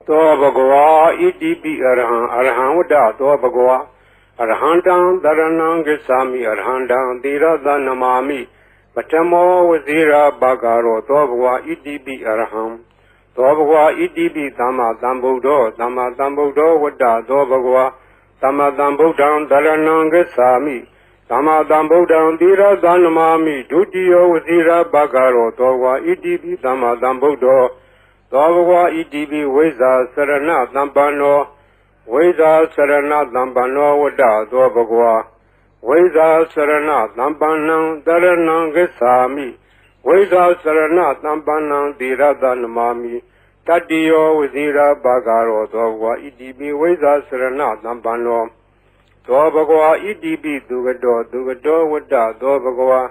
သောဘဂဝါဣတိပိအရဟံအရဟံဝတ္တသောဘဂဝါအရဟံတံတရဏံဂစ္ဆာမိအရဟံတံသီရသနမာမိပထမောဝဇိရာဘာဂရောသောဘဂဝါဣတိပိအရဟံသောဘဂဝါဣတိပိသမ္မာသမ္ဗုဒ္ဓောသမ္မာသမ္ဗုဒ္ဓောဝတ္တသောဘဂဝါသမ္မာသမ္ဗုဒ္ဓံတရဏံဂစ္ဆာမိသမ္မာသမ္ဗုဒ္ဓံသီရသနမာမိဒုတိယဝဇိရာဘာဂရောသောဘဂဝါဣတိပိသမ္မာသမ္ဗုဒ္ဓောသောဘဂဝါဣတိပိဝိဇ္ဇာစရဏသမ္ပန္နောဝိဇ္ဇာစရဏသမ္ပန္နောဝတ္တသောဘဂဝါဝိဇ္ဇာစရဏသမ္ပန္နံတရဏံဂစ္ဆာမိဝိဇ္ဇာစရဏသမ္ပန္နံသီရသနမာမိတတ္တိယောဝဇိရာဘာဂရောသောဘဂဝါဣတိပိဝိဇ္ဇာစရဏသမ္ပန္နောသောဘဂဝါဣတိပိသူကတောဝတ္တသောဘဂဝါ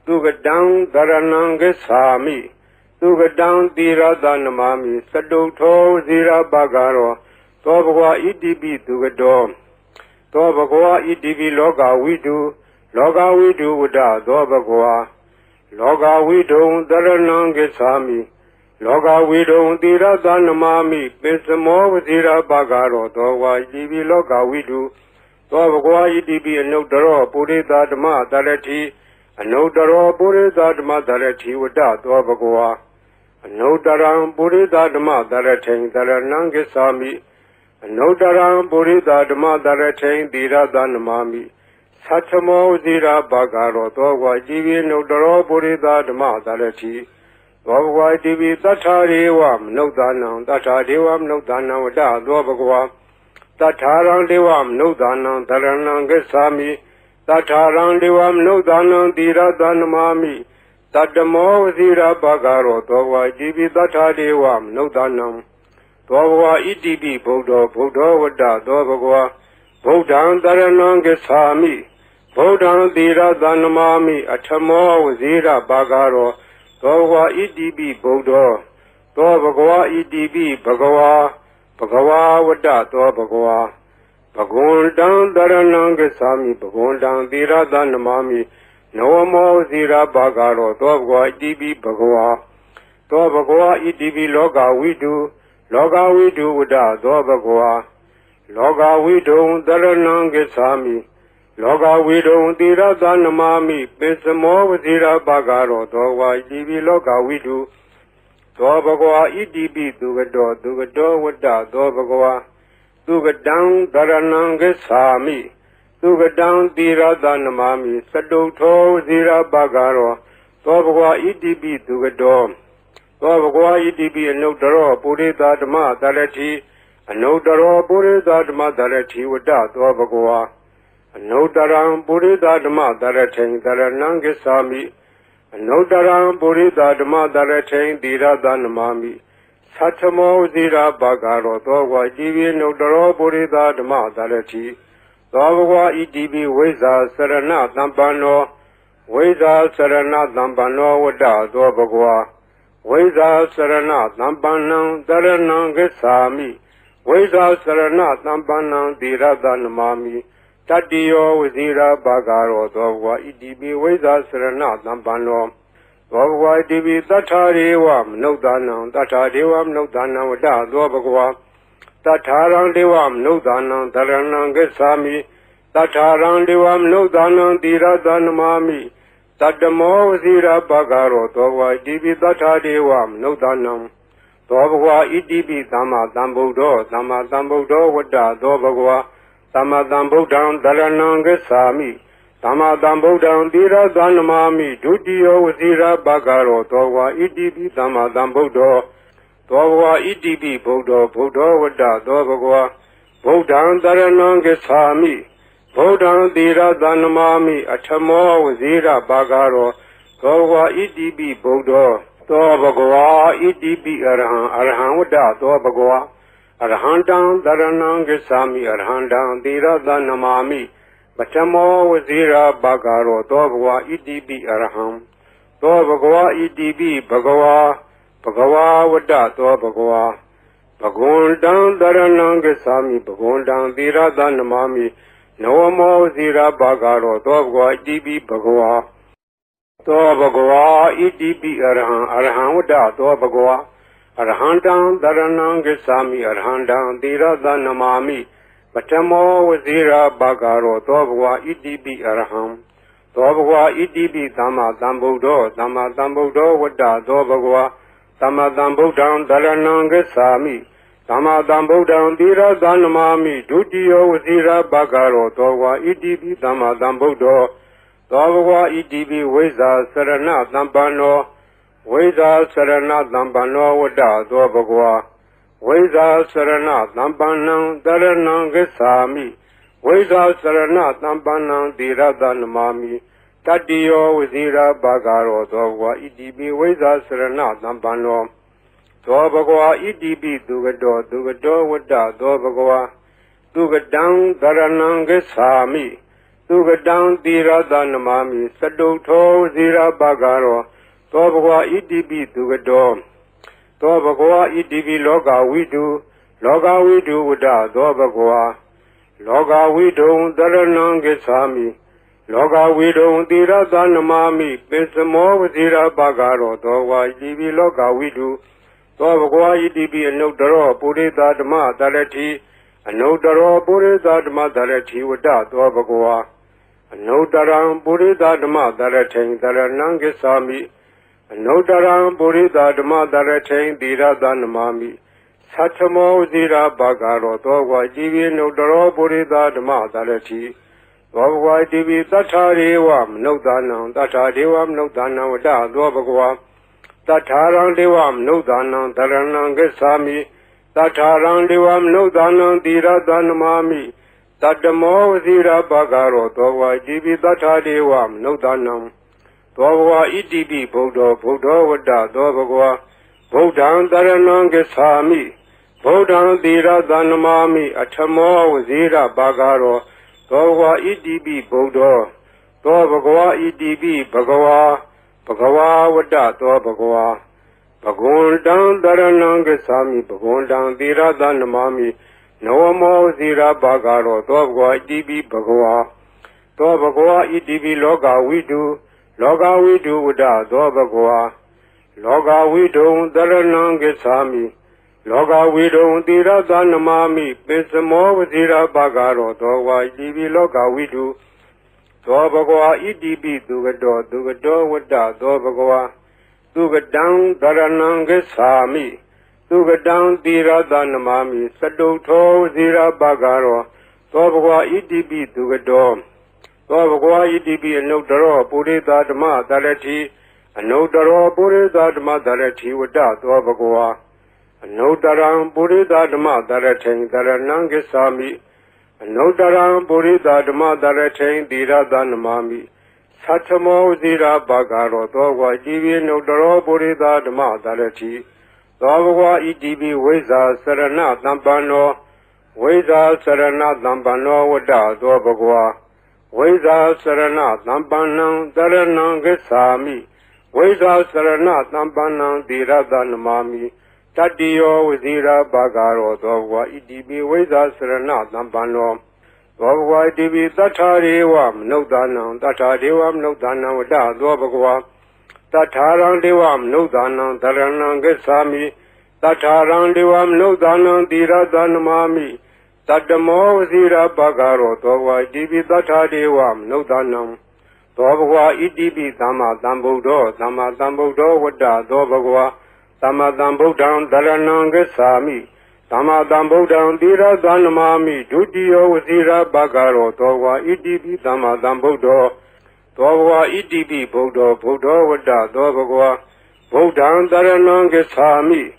သူကတံတရဏံဂစ္ဆာမိသူကတံသီရသနမာမိစတုထောဝဇိရာဘာဂရောသောဘဂဝါဣတိပိသူကတောသောဘဂဝါဣတိပိလောကဝိတုဝတ္တသောဘဂဝါလောကဝိတုံတရဏံဂစ္ဆာမိလောကဝိတုံသီရသနမာမိပိစမောဝဇိရာဘာဂရောသောဘဂဝါဣတိပိလောကဝိတုသောဘဂဝါဣတိပိအနုတ္တရောပုရိသဓမ္မတရတိအနုတ္တရောပုရိသဓမ္မတရတိဝတ္တသောဘဂဝါအနုတ္တရံပုရိသဓမ္မတရထိန်တရဏံဂစ္ဆာမိအနုတ္တရံပုရိသဓမ္မတရထိန်သီရသနမာမိသတ္ထမောဝဇိရာဘာဂရောသောဘဂဝါဣတိပိအနုတ္တရောပုရိသဓမ္မတရတိသောဘဂဝါဣတိပိသတ္ထာရေဝမနုဿာနံသတ္ထာဒေဝမနုဿာနံဝတ္တသောဘဂဝါသတ္ထာရံဒေဝမနုဿာနံတရဏံဂစ္ဆာမိသတ္ထာရံဒေဝမနုဿာနံသီရသနမာမိတတ္တမောဝဇိရာဘာဂရောသောဘဂဝါဣတိပိသတ္ထာဒေဝမနုဿာနံသောဘဂဝါဣတိပိဗုဒ္ဓောဝတ္တသောဘဂဝါဗုဒ္ဓံတရဏံဂစ္ဆာမိဗုဒ္ဓံသီရသနမာမိအထမောဝဇိရာဘာဂရောသောဘဂဝါဣတိပိဗုဒ္ဓောသောဘဂဝါဣတိပိဘဂဝါဝတ္တသောဘဂဝါဘဂဝန္တံတရဏံဂစ္ဆာမိဘဂဝန္တံသီရသနမာမိနဝမောဇိရာဘာဂရောသောဘဂဝါဣတိပိဘဂဝါသောဘဂဝါဣတိပိလောကဝိတုဝတ္တသောဘဂဝါလောကဝိတုံတရဏံဂစ္ဆာမိလောကဝိတုံသီရသနမာမိပိစမောဝဇိရာဘာဂရောသောဘဂဝါဣတိပိလောကဝိတုသောဘဂဝါဣတိပိသူကတောဝတ္တသောဘဂဝါသူကတံတရဏံဂစ္ဆာမိသူကတံသီရသနမာမိစတုထောဝဇိရာဘာဂရောသောဘဂဝါဣတိပိသူကတောသောဘဂဝါဣတိပိအနုတ္တရောပုရိသဓမ္မတရတိအနုတ္တရောပုရိသဓမ္မတရတိဝတ္တသောဘဂဝါအနုတ္တရံပုရိသဓမ္မတရထိန်တရဏံဂစ္ဆာမိအနုတ္တရံပုရိသဓမ္မတရထိန်သီရသနမာမိသတ္ထမောဝဇိရာဘာဂရောသောဘဂဝါဣတိပိအနုတ္တရောပုရိသဓမ္မတရတိသောဘဂဝါဣတိပိဝိဇ္ဇာစရဏသမ္ပန္နောဝိဇ္ဇာစရဏသမ္ပန္နောဝတ္တသောဘဂဝါဝိဇ္ဇာစရဏသမ္ပန္နံတရဏံဂစ္ဆာမိဝိဇ္ဇာစရဏသမ္ပန္နံသီရသနမာမိတတ္တိယောဝဇိရာဘာဂရောသောဘဂဝါဣတိပိဝိဇ္ဇာစရဏသမ္ပန္နောသောဘဂဝါဣတိပိသတ္ထာရေဝမနုဿာနံသတ္ထာဒေဝမနုဿာနံဝတ္တသောဘဂဝါသတ္ထာရံဒေဝမနုဿာနံတရဏံဂစ္ဆာမိသတ္ထာရံဒေဝမနုဿာနံသီရသနမာမိတတ္တမောဝဇိရာဘာဂရောသောဘဂဝါဣတိပိသတ္ထာဒေဝမနုဿာနံသောဘဂဝါဣတိပိသမ္မာသမ္ဗုဒ္ဓောဝတ္တသောဘဂဝါသမ္မာသမ္ဗုဒ္ဓံတရဏံဂစ္ဆာမိသမ္မာသမ္ဗုဒ္ဓံသီရသနမာမိဒုတိယဝဇိရာဘာဂရောသောဘဂဝါဣတိပိသမ္မာသမ္ဗုဒ္ဓောသောဘဂဝါဣတိပိဗုဒ္ဓောဝတ္တသောဘဂဝါဗုဒ္ဓံတရဏံဂစ္ဆာမိဗုဒ္ဓံသီရသနမာမိအထမောဝဇိရာဘာဂရောသောဘဂဝါဣတိပိဗုဒ္ဓောသောဘဂဝါဣတိပိအရဟံဝတ္တသောဘဂဝါအရဟံတံတရဏံဂစ္ဆာမိအရဟံတံသီရသနမာမိပထမောဝဇိရာဘာဂရောသောဘဂဝါဣတိပိအရဟံသောဘဂဝါဣတိပိဘဂဝါဝတ္တသောဘဂဝါဘဂဝန္တံတရဏံဂစ္ဆာမိဘဂဝန္တံသီရသနမာမိနဝမောဝဇိရာဘာဂရောသောဘဂဝါဣတိပိဘဂဝါသောဘဂဝါဣတိပိအရဟံဝတ္တသောဘဂဝါ Arhandam Dharanam Gacchami Arhandam Tirada Namami Patamo Vazira Bhagaro Dobhwa Idibi Arham Dobhwa Idibi Dhamma Dhambuddho Dhamma Dhambuddho Vada Dobhwa Dhamma Dhambuddham Dharanam Gacchami Dhamma Dhambuddham Tirada Namami Dutiyo Vazira Bhagaro Dobhwa Idibi Dhamma Dhambuddho Dobhwa Idibi Veza Sarana Dhampano Veda Sarana Dhampano Vada Dobhwa Veda Sarana Dhampanam Dharanam Gacchami Veda Sarana Dhampanam Tirada Namami Tatiyo Vazira Bhagaro Dobhwa Idibi Veda Sarana Dhampano Dobhwa Idibi Dugado Dugado Vada Dobhwa Dugadam Dharanam Gacchami Dugadam Tirada Namami Saduto Vazira Bhagaro Dobhwa Idibi Dugado Dobhwa Idibi Loga Vidu Vada Dobhwa Loga Vidu Dharanam Gacchami Loga Vidu Tirada Namami Pisamo Vazira Bhagaro Dobhwa Idibi Loga Vidu Dobhwa Idibi Anudaro Purita Dhamma Dharati Anudaro Purita Dhamma Dharati Vada Dobhwa Anudaram Purita Dhamma Dharati Dharanam Gacchami Anudaram Purita Dhamma Dharati Tirada Namami Satamo Vazira Bhagaro Dobhwa Idibi Anudaro Purita Dhamma Dharati Dobhwa Idibi Tatharivam Nudanam Tathadevam Nudanam Vada Dobhwa Tatharam Devam Nudanam Dharanam Gacchami Tatharam Devam Nudanam Tirada Namami Tatamo Vazira Bhagaro Dobhwa Idibi Tathadevam Nudanam Dobhwa Idibi Buddho Vada Dobhwa Buddham Dharanam Gacchami Buddham Tirada Namami Atamo Vazira Bhagaro Dobhwa Idibi Buddho Dobhwa Idibi Bhagava Vada Dobhwa Bhagundam Dharanam Gacchami Bhagundam Tirada Namami Nawamo Vazira Bhagaro Dobhwa Idibi Bhagava Dobhwa Idibi Loga Vidu Vada Dobhwa Loga Vidu Dharanam Gacchami Loga Vidu Tirada Namami Pisamo Vazira Bhagaro Dobhwa Idibi Loga Vidu Dobhwa Idibi Dugado Vada Dobhwa Dugadam Dharanam Gacchami Dugadam Tirada Namami Saduto Vazira Bhagaro Dobhwa Idibi Dugado Dobhwa Idibi Anudaro Purita Dhamma Dharati Anudaro Purita Dhamma Dharati Vada Dobhwa Anudaram Purita Dhamma Dharati Dharanam Gacchami Anudaram Purita Dhamma Dharati Tirada Namami Satamo Vazira Bhagaro Dobhwa Idibi Anudaro Purita Dhamma Dharati Dobhwa Idibi Veza Sarana Dhampano Veza Sarana Dhampano Vada Dobhwa Veza Sarana Dhampanam Dharanam Gacchami Veza Sarana Dhampanam Tirada Namami Tatiyo Vazira Bhagaro Dobhwa Idibi Veza Sarana Dhampano Dobhwa Idibi Tathadevam Nudanam Vada Dobhwa Tatharam Devam Nudanam Dharanam Gacchami Tatharam Devam Nudanam Tirada Namami Tatamo Vazira Bhagaro Dobhwa Idibi Tathadevam Nudanam Dobhwa Idibi Dhamma Dhambuddho Vada Dobhwa Dhamma Dhambuddham Dharanam Gacchami Dhamma Dhambuddham Tirada Namami Dutiyo Vazira Bhagaro Dobhwa Idibi Dhamma Dhambuddho Dobhwa Idibi Buddho Vada Dobhwa Buddham Dharanam Gacchami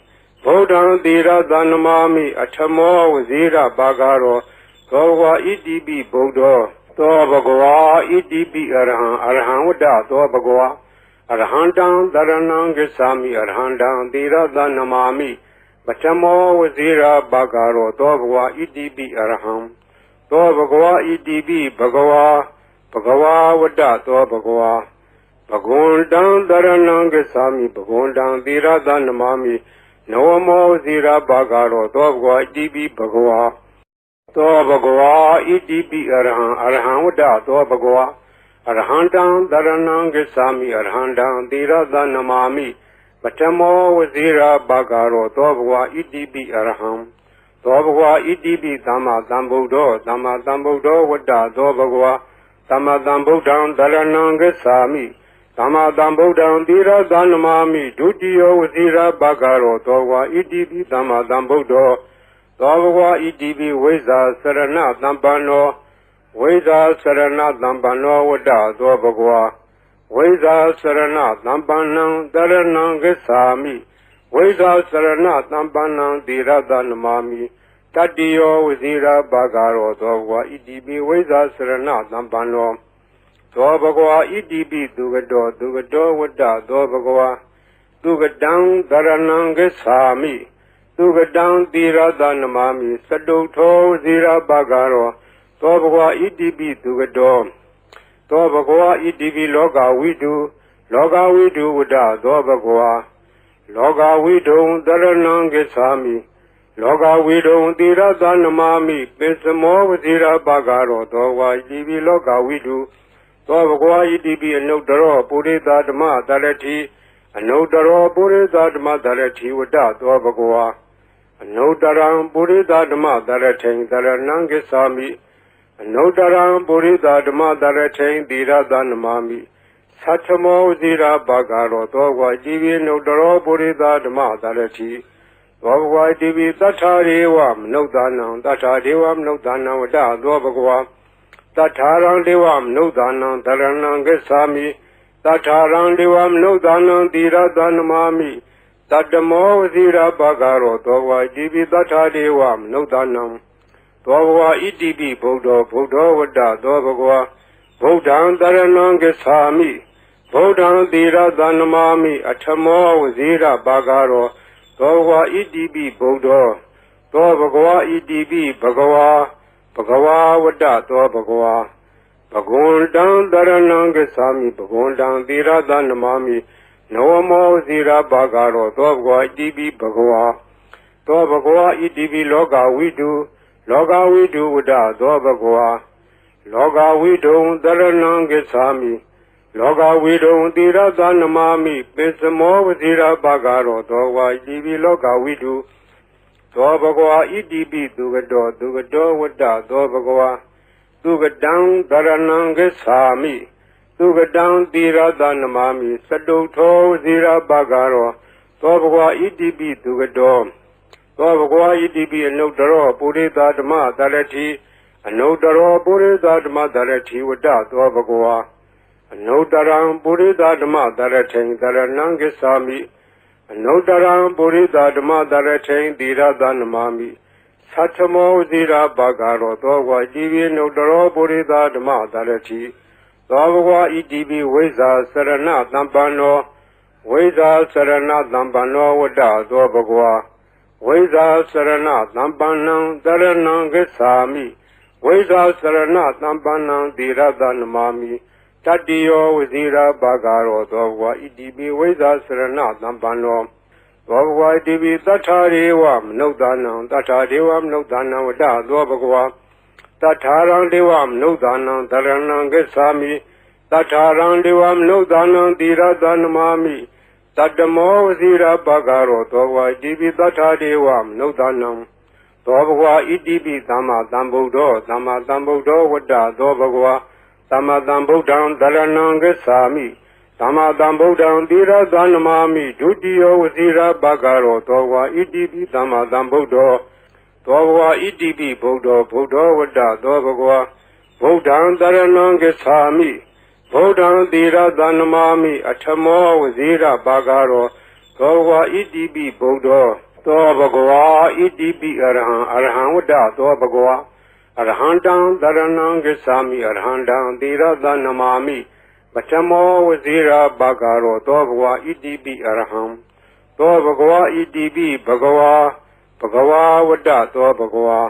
Buddham Tirada Namami Atamo Vazira Bhagaro Dobhwa Idibi Buddho Dobhwa Idibi Arham Vada Dobhwa Arhandam Dharanam Gacchami Arhandam Tirada Namami Patamo Vazira Bhagaro Dobhwa Idibi Arham Dobhwa Idibi Bhagava Vada Dobhwa Bhagundam Dharanam Gacchami Bhagundam Tirada Namami Nawamo Vazira Bhagaro Dobhwa Idibi Bhagava Dobhwa Idibi Arham Vada Dobhwa Arhandam Dharanam Gacchami Arhandam Tirada Namami ပထမောဝဇိရာဘာဂရောသောဘဂဝါဣတိပိအရဟံသောဘဂဝါဣတိပိသမ္မာသမ္ဗုဒ္ဓောသမ္မာသမ္ဗုဒ္ဓောဝတ္တသောဘဂဝါသမ္မာသမ္ဗုဒ္ဓံတရဏံဂစ္ဆာမိသမ္မာသမ္ဗုဒ္ဓံသီရသနမာမိဒုတိယောဝဇိရာဘာဂရောသောဘဂဝါဣတိပိသမ္မာသမ္ဗုဒ္ဓောသောဘဂဝါဣတိပိဝိဇ္ဇာစရဏသံပန္နောဝိဇ္ဇာစရဏသံပန္နောဝတ္တသောဘဂဝါဝိဇ္ဇာစရဏသံပန္နံတရဏံဂစ္ဆာမိဝိဇ္ဇာစရဏသံပန္နံသီရသနမာမိတတ္တိယောဝဇိရာဘာဂရောသောဘဂဝါဣတိပိဝိဇ္ဇာစရဏသံပန္နောသောဘဂဝါဣတိပိသူကတောဝတ္တသောဘဂဝါသူကတံတရဏံဂစ္ဆာမိသူကတံသီရသနမာမိစတုထောဝဇိရာဘာဂရောသောဘဂဝါဣတိပိသူကတောသောဘဂဝါဣတိပိလောကဝိတုဝတ္တသောဘဂဝါလောကဝိတုံတရဏံဂစ္ဆာမိလောကဝိတုံသီရသနမာမိပိစမောဝဇိရာဘာဂရောသောဘဂဝါဣတိပိလောကဝိတုသောဘဂဝါဣတိပိအနုတ္တရောပုရိသဓမ္မတရတိအနုတ္တရောပုရိသဓမ္မတရတိဝတ္တသောဘဂဝါအနုတ္တရံပုရိသဓမ္မတရထိန်တရဏံဂစ္ဆာမိအနုတ္တရံပုရိသဓမ္မတရထိန်သီရသနမာမိသတ္ထမောဇိရာဘာဂရောသောဘဂဝါဣတိပိအနုတ္တရောပုရိသဓမ္မတရတိသောဘဂဝါဣတိပိသတ္ထာရေဝမနုဿာနံသတ္ထာဒေဝမနုဿာနံဝတ္တသောဘဂဝါတထာရံဒေဝမနုဿာနံတရဏံဂစ္ဆာမိတထာရံဒေဝမနုဿာနံသီရသနမာမိတတ္တမောဝဇိရာဘာဂရောသောဘဂဝါဣတိပိတထာဒေဝမနုဿာနံသောဘဂဝါဣတိပိဗုဒ္ဓောဝတ္တသောဘဂဝါဗုဒ္ဓံတရဏံဂစ္ဆာမိဗုဒ္ဓံသီရသနမာမိအထမောဝဇိရာဘာဂရောသောဘဂဝါဣတိပိဗုဒ္ဓောသောဘဂဝါဣတိပိဘဂဝါဝတ္တသောဘဂဝါဘဂဝန္တံတရဏံဂစ္ဆာမိဘဂဝန္တံသီရသနမာမိနဝမောဝဇိရာဘာဂရောသောဘဂဝါဣတိပိဘဂဝါသောဘဂဝါဣတိပိလောကဝိတုဝတ္တသောဘဂဝါလောကဝိတုံတရဏံဂစ္ဆာမိလောကဝိတုံသီရသနမာမိပိစမောဝဇိရာဘာဂရောသောဘဂဝါဣတိပိလောကဝိတုသောဘဂဝါဣတိပိသူကတောဝတ္တသောဘဂဝါသူကတံတရဏံဂစ္ဆာမိသူကတံသီရသနမာမိစတုထောဝဇိရာဘာဂရောသောဘဂဝါဣတိပိသူကတောသောဘဂဝါဣတိပိအနုတ္တရောပုရိသဓမ္မတရတိအနုတ္တရောပုရိသဓမ္မတရတိဝတ္တသောဘဂဝါအနုတ္တရံပုရိသဓမ္မတရထိန်တရဏံဂစ္ဆာမိအနုတ္တရံပုရိသဓမ္မတရထိန်သီရသနမာမိသတ္ထမောဇိရာဘာဂရောသောဘဂဝါဣတိပိအနုတ္တရောပုရိသဓမ္မတရတိသောဘဂဝါဣတိပိဝိဇ္ဇာစရဏသံပန္နောဝိဇ္ဇာစရဏသံပန္နောဝတ္တသောဘဂဝါဝိဇ္ဇာစရဏသံပန္နံတရဏံဂစ္ဆာမိဝိဇ္ဇာစရဏသံပန္နံသီရသနမာမိတတ္တိယောဝဇိရာဘာဂရောသောဘဂဝါဣတိပိဝိဇ္ဇာစရဏသံပန္နောသောဘဂဝါဣတိပိတထာရေဝမနုဿာနံတထာဒေဝမနုဿာနံဝတ္တသောဘဂဝါတထာရံဒေဝမနုဿာနံတရဏံဂစ္ဆာမိတထာရံဒေဝမနုဿာနံသီရသနမာမိတတ္တမောဝဇိရာဘာဂရောသောဘဂဝါဣတိပိတထာဒေဝမနုဿာနံသောဘဂဝါဣတိပိသမ္မာသမ္ဗုဒ္ဓောဝတ္တသောဘဂဝါသမ္မာသမ္ဗုဒ္ဓံတရဏံဂစ္ဆာမိသမ္မာသမ္ဗုဒ္ဓံသီရသနမာမိဒုတိယောဝဇိရာဘာဂရောသောဘဂဝါဣတိပိသမ္မာသမ္ဗုဒ္ဓောသောဘဂဝါဣတိပိဗုဒ္ဓောဝတ္တသောဘဂဝါဗုဒ္ဓံတရဏံဂစ္ဆာမိဗုဒ္ဓံသီရသနမာမိအထမောဝဇိရာဘာဂရောသောဘဂဝါဣတိပိဗုဒ္ဓောသောဘဂဝါဣတိပိအရဟံဝတ္တသောဘဂဝါအရဟံတံတရဏံဂစ္ဆာမိအရဟံတံသီရသနမာမိပထမောဝဇိရာဘာဂရောသောဘဂဝါဣတိပိအရဟံသောဘဂဝါဣတိပိဘဂဝါဝတ္တသောဘဂဝါ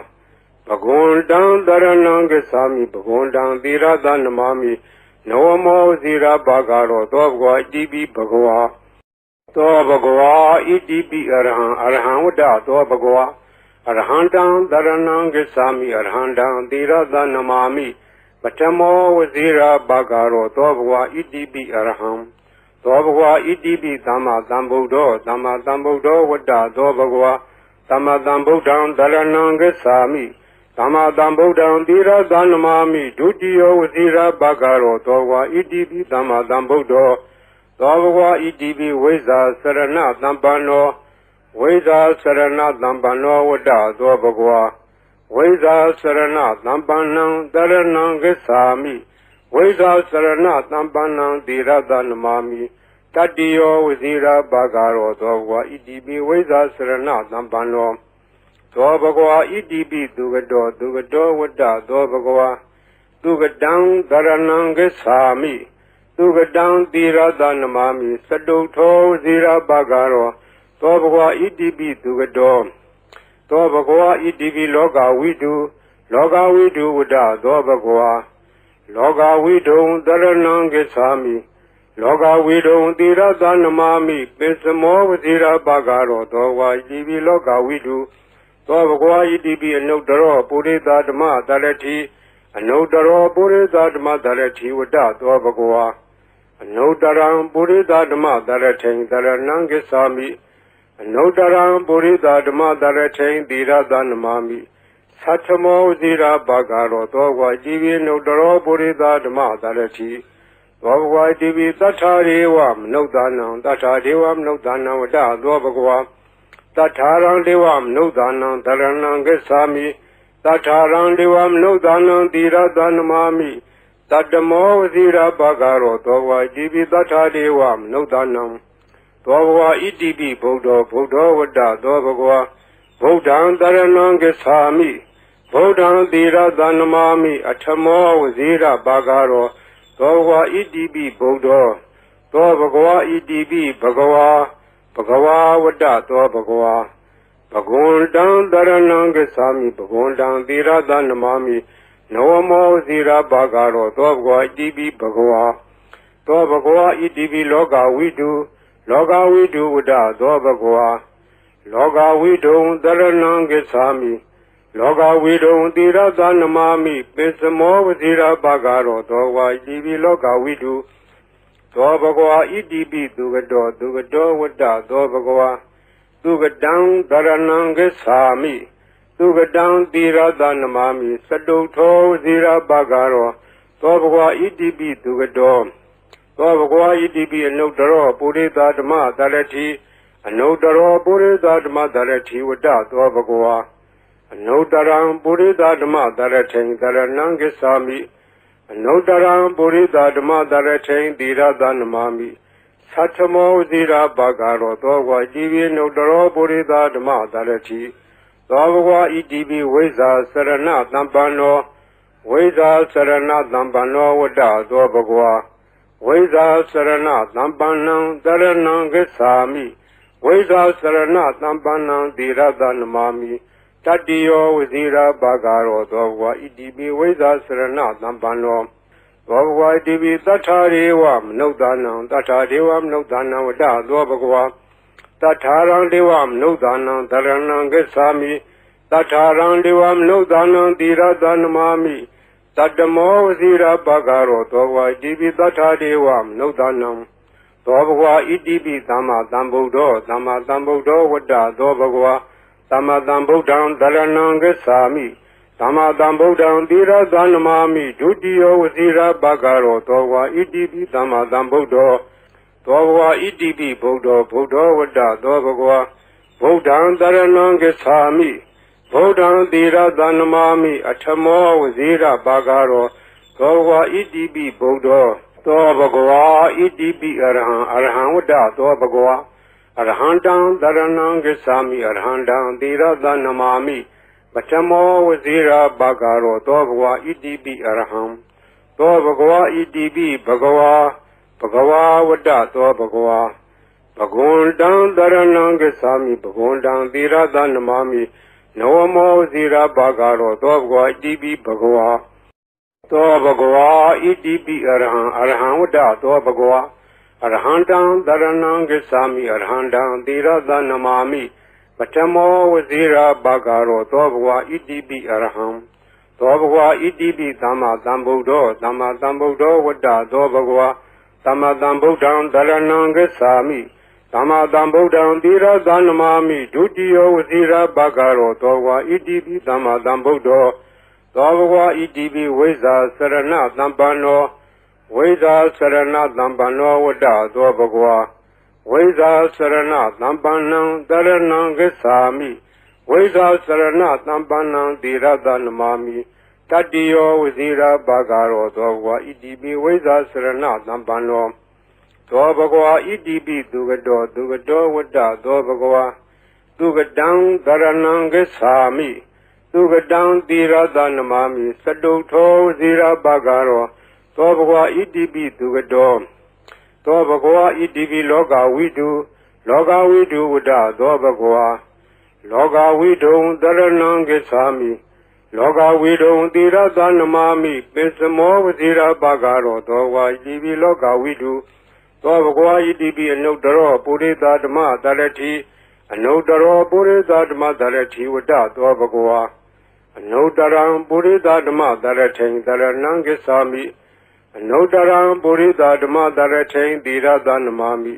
ဘဂဝန္တံတရဏံဂစ္ဆာမိဘဂဝန္တံသီရသနမာမိနဝမောဇိရာဘာဂရောသောဘဂဝါဣတိပိဘဂဝါသောဘဂဝါဣတိပိအရဟံဝတ္တသောဘဂဝါအရဟံတံတရဏံဂစ္ဆာမိအရဟံတံသီရသနမာမိပထမောဝဇိရာဘာဂရောသောဘဂဝါဣတိပိအရဟံ သောဘဂဝါဣတိပိသမ္မာသမ္ဗုဒ္ဓောသမ္မာသမ္ဗုဒ္ဓောဝတ္တသောဘဂဝါသမ္မာသမ္ဗုဒ္ဓံတရဏံဂစ္ဆာမိသမ္မာသမ္ဗုဒ္ဓံသီရသနမာမိဒုတိယောဝစီရဘဂရောသောဘဂဝါဣတိပိသမ္မာသမ္ဗုဒ္ဓောသောဘဂဝါဣတိပိဝိဇ္ဇာစရဏသမ္ပန္နောဝိဇ္ဇာစရဏသမ္ပန္နောဝတ္တသောဘဂဝါဝိဇ္ဇာစရဏသမ္ပန္နံတရဏံဂစ္ဆာမိဝိဇ္ဇာစရဏသမ္ပန္နံသီရသနမာမိတတ္တိယောဝစီရဘဂရောသောဘဂဝါဣတိပိဝိဇ္ဇာစရဏသမ္ပန္နောသောဘဂဝါဣတိပိသူကတောဝတ္တသောဘဂဝါသူကတံတရဏံဂစ္ဆာမိသူကတံသီရသနမာမိစတုထောဝစီရဘဂရောသောဘဂဝါဣတိပိသူကတောသောဘဂဝါဣတိပိလောကဝိတုဝတ္တသောဘဂဝါလောကဝိတုံတရဏံဂစ္ဆာမိလောကဝိတုံသီရသနမာမိပိစမောဝစီရဘဂရောသောဘဂဝါဣတိပိလောကဝိတုသောဘဂဝါဣတိပိအနုတ္တရောပုရိသဓမ္မတရတိအနုတ္တရောပုရိသဓမ္မတရတိဝတ္တသောဘဂဝါအနုတ္တရံပုရိသဓမ္မတရထိန်တရဏံဂစ္ဆာမိအနုတ္တရံပုရိသဓမ္မတရထိန်သီရသနမာမိသတ္ထမောဇိရာဘဂရောသောဘဂဝါဣတိပိအနုတ္တရောပုရိသဓမ္မတရတိသောဘဂဝါဣတိပိသတ္ထာရေဝမနုဿာနံသတ္ထာဒေဝမနုဿာနံဝတ္တသောဘဂဝါတထာရံဒေဝမနုဿာနံတရဏံဂစ္ဆာမိတထာရံဒေဝမနုဿာနံသီရသနမာမိတတ္တမောဝစီရဘဂရောသောဘဂဝါဣတိပိတထာဒေဝမနုဿာနံသောဘဂဝါဣတိပိဗုဒ္ဓောဝတ္တသောဘဂဝါဗုဒ္ဓံတရဏံဂစ္ဆာမိဗုဒ္ဓံသီရသနမာမိအထမောဝစီရဘဂရောသောဘဂဝါဣတိပိဗုဒ္ဓောသောဘဂဝါဣတိပိဘဂဝါဝတ္တသောဘဂဝါဘဂဝန္တံတရဏံဂစ္ဆာမိဘဂဝန္တံသီရသနမာမိနဝမောဇိရဘဂရောသောဘဂဝါဣတိပိဘဂဝါသောဘဂဝါဣတိပိလောကဝိတုဝတ္တသောဘဂဝါလောကဝိတုံတရဏံဂစ္ဆာမိလောကဝိတုံသီရသနမာမိပိစမောဝဇိရဘဂရောသောဘဂဝါဣတိပိလောကဝိတုသောဘဂဝါဣတိပိသူကတောဝတ္တသောဘဂဝါသူကတံတရဏံဂစ္ဆာမိသူကတံသီရသနမာမိစတုထောဝစီရဘဂရောသောဘဂဝါဣတိပိသူကတောသောဘဂဝါဣတိပိအနုတ္တရောပုရိသဓမ္မတရတိအနုတ္တရောပုရိသဓမ္မတရတိဝတ္တသောဘဂဝါအနုတ္တရံပုရိသဓမ္မတရထိန်တရဏံဂစ္ဆာမိအနုတ္တရံပုရိသဓမ္မတရထိန်သီရသနမာမိသတ္ထမောဇိရာဘဂရောသောဘဂဝါဣတိပိအနုတ္တရောပုရိသဓမ္မတရတိသောဘဂဝါဣတိပိဝိဇ္ဇာစရဏသမ္ပန္နောဝိဇ္ဇာစရဏသမ္ပန္နောဝတ္တသောဘဂဝါဝိဇ္ဇာစရဏသမ္ပန္နံတရဏံဂစ္ဆာမိဝိဇ္ဇာစရဏသမ္ပန္နံသီရသနမာမိတတ္တိယောဝစီရဘဂရောသောဘဂဝါဣတိပိဝိဇ္ဇာစရဏသမ္ပန္နောသောဘဂဝါဣတိပိတထာရေဝမနုဿာနံတထာဒေဝမနုဿာနံဝတ္တသောဘဂဝါတထာရံဒေဝမနုဿာနံတရဏံဂစ္ဆာမိတထာရံဒေဝမနုဿာနံသီရသနမာမိတတ္တမောဝစီရဘဂရောသောဘဂဝါဣတိပိတထာဒေဝမနုဿာနံသောဘဂဝါဣတိပိသမ္မာသမ္ဗုဒ္ဓောဝတ္တသောဘဂဝါသမ္မာသမ္ဗုဒ္ဓံတရဏံဂစ္ဆာမိသမ္မာသမ္ဗုဒ္ဓံသီရသနမာမိဒုတိယောဝစီရဘဂရောသောဘဂဝါဣတိပိသမ္မာသမ္ဗုဒ္ဓောသောဘဂဝါဣတိပိဗုဒ္ဓောဝတ္တသောဘဂဝါဗုဒ္ဓံတရဏံဂစ္ဆာမိဗုဒ္ဓံသီရသနမာမိအထမောဝစီရဘဂရောသောဘဂဝါဣတိပိဗုဒ္ဓောသောဘဂဝါဣတိပိအရဟံဝတ္တသောဘဂဝါအရဟံတံတရဏံဂစ္ဆာမိအရဟံတံသီရသနမာမိပထမောဝစီရဘဂရောသောဘဂဝါဣတိပိအရဟံသောဘဂဝါဣတိပိဘဂဝါဝတ္တသောဘဂဝါဘဂဝန္တံတရဏံဂစ္ဆာမိဘဂဝန္တံသီရသနမာမိနဝမောဝစီရဘဂရောသောဘဂဝါဣတိပိဘဂဝါသောဘဂဝါဣတိပိအရဟံဝတ္တသောဘဂဝါအရဟံတံတရဏံဂစ္ဆာမိအရဟံတံသီရသနမာမိပထမောဝစီရဘဂရောသောဘဂဝါဣတိပိအရဟံသောဘဂဝါဣတိပိသမ္မာသမ္ဗုဒ္ဓောဝတ္တသောဘဂဝါ သမ္မာသမ္ဗုဒ္ဓံသရဏံဂစ္ဆာမိသမ္မာသမ္ဗုဒ္ဓံသီရသနမာမိဒုတိယဝစီရဘဂရောသောဝါဣတိပိသမ္မာသမ္ဗုဒ္ဓောသောဘဂဝါဣတိပိဝိဇ္ဇာစရဏသမ္ပန္နောဝိဇ္ဇာစရဏသမ္ပန္နောဝတ္တသောဘဂဝါဝိဇ္ဇာစရဏသမ္ပန္နံသရဏံဂစ္ဆာမိဝိဇ္ဇာစရဏသမ္ပန္နံသီရသနမာမိတတ္တိယောဝစီရဘဂရောသောဘဂဝါဣတိပိဝိဇ္ဇာစရဏသမ္ပန္နောသောဘဂဝါဣတိပိသူကတောဝတ္တသောဘဂဝါသူကတံသရဏံဂစ္ဆာမိသူကတံသီရသနမာမိစတုထောဝစီရဘဂရောသောဘဂဝါဣတိပိသူကတောသောဘဂဝါဣတိပိလောကဝိတုဝတ္တသောဘဂဝါလောကဝိတုံသရဏံဂစ္ဆာမိလောကဝိတုံသီရသနမာမိပိစမောဝစီရဘဂရောသောဝါဣတိပိလောကဝိတုသောဘဂဝါဣတိပိအနုတ္တရောပုရိသဓမ္မသရတိအနုတ္တရောပုရိသဓမ္မသရတိဝတ္တသောဘဂဝါအနုတ္တရံပုရိသဓမ္မသရထိန်သရဏံဂစ္ဆာမိအနုတ္တရံပုရိသဓမ္မသရထိန်သီရသနမာမိ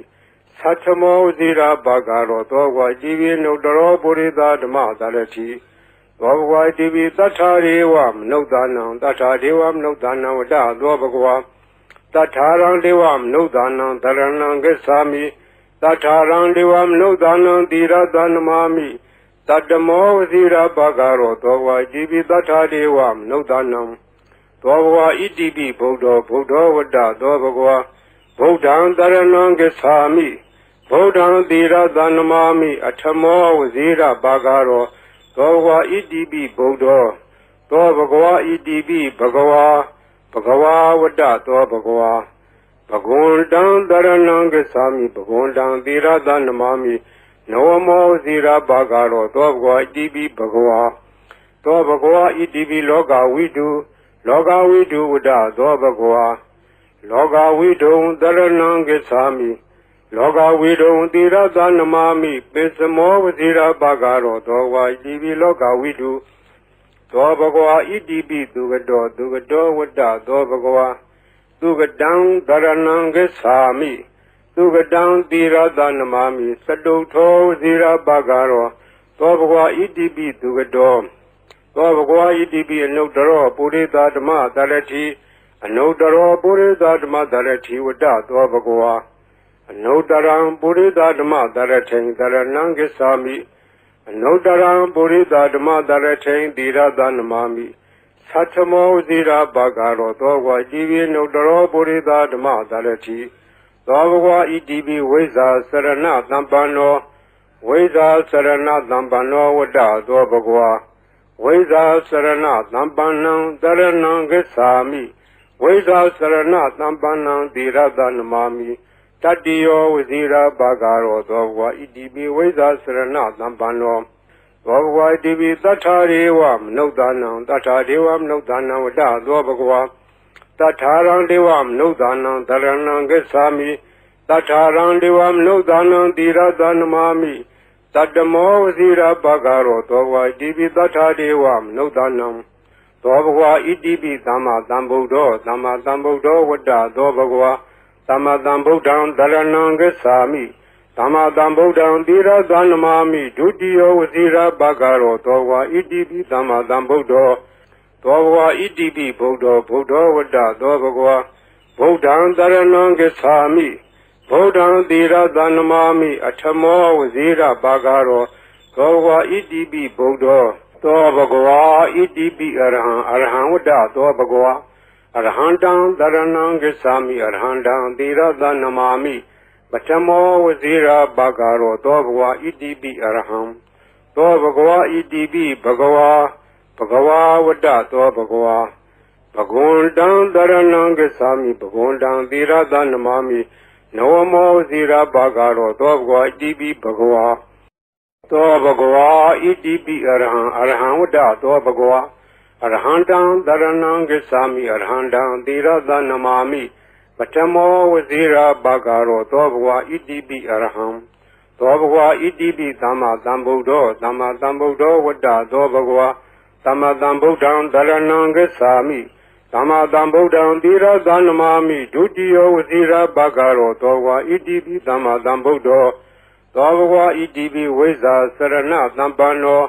သတ္ထမောဝစီရဘဂရောသောဝါဣတိပိအနုတ္တရောပုရိသဓမ္မသရတိသောဘဂဝါဣတိပိသတ္ထာရေဝမနုဿာနံသတ္ထာဒေဝမနုဿာနံဝတ္တသောဘဂဝါတထာရံဒေဝမနုဿာနံသရဏံဂစ္ဆာမိတထာရံဒေဝမနုဿာနံသီရသနမာမိတတ္တမောဝစီရဘဂရောသောဝါဣတိပိတထာဒေဝမနုဿာနံသောဘဂဝါဣတိပိဗုဒ္ဓောဝတ္တသောဘဂဝါဗုဒ္ဓံသရဏံဂစ္ဆာမိဗုဒ္ဓံသီရသနမာမိအထမောဝစီရဘဂရောသောဘဂဝါဣတိပိဗုဒ္ဓောသောဘဂဝါဣတိပိဘဂဝါဝတ္တသောဘဂဝါဘဂဝန္တံသရဏံဂစ္ဆာမိဘဂဝန္တံသီရသနမာမိနဝမောဇိရဘဂရောသောဘဂဝါဣတိပိဘဂဝါသောဘဂဝါဣတိပိလောကဝိတုဝတ္တသောဘဂဝါလောကဝိတုံသရဏံဂစ္ဆာမိလောကဝိတုံသီရသနမာမိပိစမောဝဇိရဘဂရောသောဘဂဝါဣတိပိလောကဝိတုသောဘဂဝါဣတိပိသူကတောဝတ္တသောဘဂဝါသူကတံသရဏံဂစ္ဆာမိသူကတံသီရသနမာမိစတုထောဝစီရဘဂရောသောဘဂဝါဣတိပိသူကတောသောဘဂဝါဣတိပိအနုတ္တရောပုရိသဓမ္မသရတိအနုတ္တရောပုရိသဓမ္မသရတိဝတ္တသောဘဂဝါအနုတ္တရံပုရိသဓမ္မသရထိန်သရဏံဂစ္ဆာမိအနုတ္တရံပုရိသဓမ္မသရထိန်သီရသနမာမိသတ္ထမောဝစီရဘဂရောသောဝါဣတိပိအနုတ္တရောပုရိသဓမ္မသရတိသောဘဂဝါဣတိပိဝိဇ္ဇာစရဏသမ္ပန္နောဝိဇ္ဇာစရဏသမ္ပန္နောဝတ္တသောဘဂဝါဝိဇ္ဇာစရဏသမ္ပန္နံသရဏံဂစ္ဆာမိဝိဇ္ဇာစရဏသမ္ပန္နံသီရသနမာမိတတ္တိယောဝစီရဘဂရောသောဘဂဝါဣတိပိဝိဇ္ဇာစရဏသမ္ပန္နောသောဘဂဝါဣတိပိသတ္ထာရေဝမနုဿာနံသတ္ထာဒေဝမနုဿာနံဝတ္တသောဘဂဝါတထာရံဒေဝမနုဿာနံသရဏံဂစ္ဆာမိတထာရံဒေဝမနုဿာနံသီရသနမာမိတတ္တမောဝစီရဘဂရောသောဘဂဝါဣတိပိတထာဒေဝမနုဿာနံသောဘဂဝါဣတိပိသမ္မာသမ္ဗုဒ္ဓောဝတ္တသောဘဂဝါသမ္မာသမ္ဗုဒ္ဓံသရဏံဂစ္ဆာမိသမ္မာသမ္ဗုဒ္ဓံသီရသနမာမိဒုတိယဝစီရဘဂရောသောဘဂဝါဣတိပိသမ္မာသမ္ဗုဒ္ဓောသောဘဂဝါဣတိပိဗုဒ္ဓောဝတ္တသောဘဂဝါဗုဒ္ဓံသရဏံဂစ္ဆာမိဗုဒ္ဓံသီရသနမာမိအထမောဝစီရဘဂရောသောဘဂဝါဣတိပိဗုဒ္ဓောသောဘဂဝါဣတိပိအရဟံဝတ္တသောဘဂဝါအရဟံတံသရဏံဂစ္ဆာမိအရဟံတံသီရသနမာမိပထမောဝစီရဘဂရောသောဘဂဝါဣတိပိအရဟံသောဘဂဝါဣတိပိဘဂဝါဝတ္တသောဘဂဝါဘဂဝန္တံသရဏံဂစ္ဆာမိဘဂဝန္တံသီရသနမာမိနဝမောဝစီရဘဂရောသောဘဂဝါဣတိပိဘဂဝါသောဘဂဝါဣတိပိအရဟံဝတ္တသောဘဂဝါအရဟံတံသရဏံဂစ္ဆာမိအရဟံတံသီရသနမာမိပထမောဝစီရဘဂရောသောဘဂဝါဣတိပိအရဟံသောဘဂဝါဣတိပိသမ္မာသမ္ဗုဒ္ဓောဝတ္တသောဘဂဝါသမ္မာသမ္ဗုဒ္ဓံသရဏံဂစ္ဆာမိ သမ္မာသမ္ဗုဒ္ဓံသီရသနမာမိဒုတိယဝစီရဘဂရောသောဝါဣတိပိသမ္မာသမ္ဗုဒ္ဓောသောဘဂဝါဣတိပိဝိဇ္ဇာစရဏသမ္ပန္နော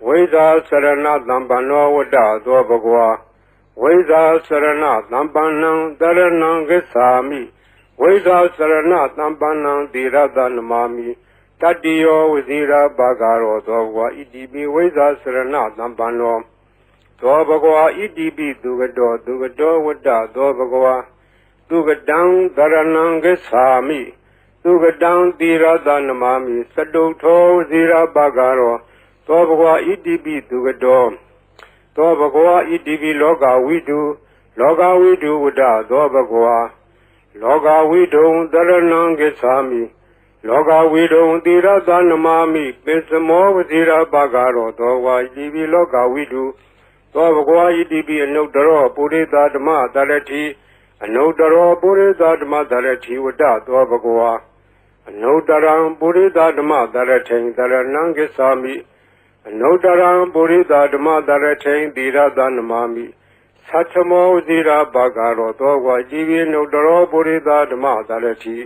ဝိဇ္ဇာစရဏသမ္ပန္နောဝတ္တသောဘဂဝါဝိဇ္ဇာစရဏသမ္ပန္နံတရဏံဂစ္ဆာမိဝိဇ္ဇာစရဏသမ္ပန္နံသီရသနမာမိတတ္တိယောဝစီရဘဂရောသောဘဂဝါဣတိပိဝိဇ္ဇာစရဏသမ္ပန္နောသောဘဂဝါဣတိပိသူကတောဝတ္တသောဘဂဝါသူကတံတရဏံဂစ္ဆာမိသူကတံသီရသနမာမိစတုထောဇီရဘဂရောသောဘဂဝါဣတိပိသူကတောသောဘဂဝါဣတိပိလောကဝိတုဝတ္တသောဘဂဝါလောကဝိတုံတရဏံဂစ္ဆာမိလောကဝိတုံသီရသနမာမိပိစမောဝဇီရဘဂရောသောဘဂဝါဣတိပိလောကဝိတုသောဘဂဝါဣတိပိအနုတ္တရောပုရိသဓမ္မတရတိအနုတ္တရောပုရိသဓမ္မတရတိဝတ္တသောဘဂဝါအနုတ္တရံပုရိသဓမ္မတရထိန်တရဏံဂစ္ဆာမိအနုတ္တရံပုရိသဓမ္မတရထိန်သီရသနမာမိသတ္ထမောဇိရာဘဂရောသောဘဂဝါဣတိပိအနုတ္တရောပုရိသဓမ္မတရတိ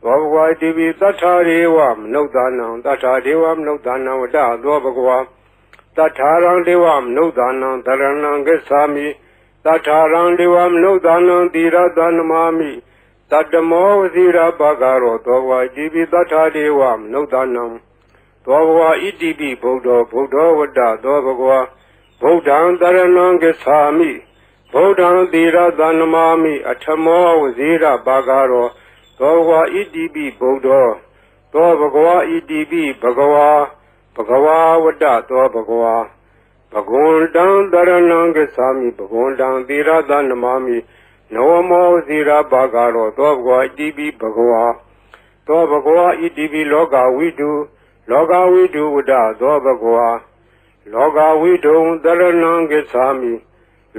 သောဘဂဝါဣတိပိသတ္ထာရေဝမနုဿာနံသတ္ထာဒေဝမနုဿာနံဝတ္တသောဘဂဝါတထာရံဒေဝမနုဿာနံတရဏံဂစ္ဆာမိတထာရံဒေဝမနုဿာနံသီရသနမာမိတတ္တမောဝစီရဘဂရောသောဘဝဣတိပိတထာဒေဝမနုဿာနံသောဘဝဣတိပိဗုဒ္ဓောဝတ္တသောဘဂဝါဗုဒ္ဓံတရဏံဂစ္ဆာမိဗုဒ္ဓံသီရသနမာမိအထမောဝစီရဘဂရောသောဘဂဝဣတိပိဗုဒ္ဓောသောဘဂဝါဣတိပိဘဂဝါဘဂဝါဝတ္တသောဘဂဝါဘဂဝန္တံတရဏံဂစ္ဆာမိဘဂဝန္တံသီရသနမာမိနောမောဇီရဘဂရောသောဘဂဝါဣတိပိဘဂဝါသောဘဂဝါဣတိပိလောကဝိတုဝတ္တသောဘဂဝါလောကဝိတုံတရဏံဂစ္ဆာမိ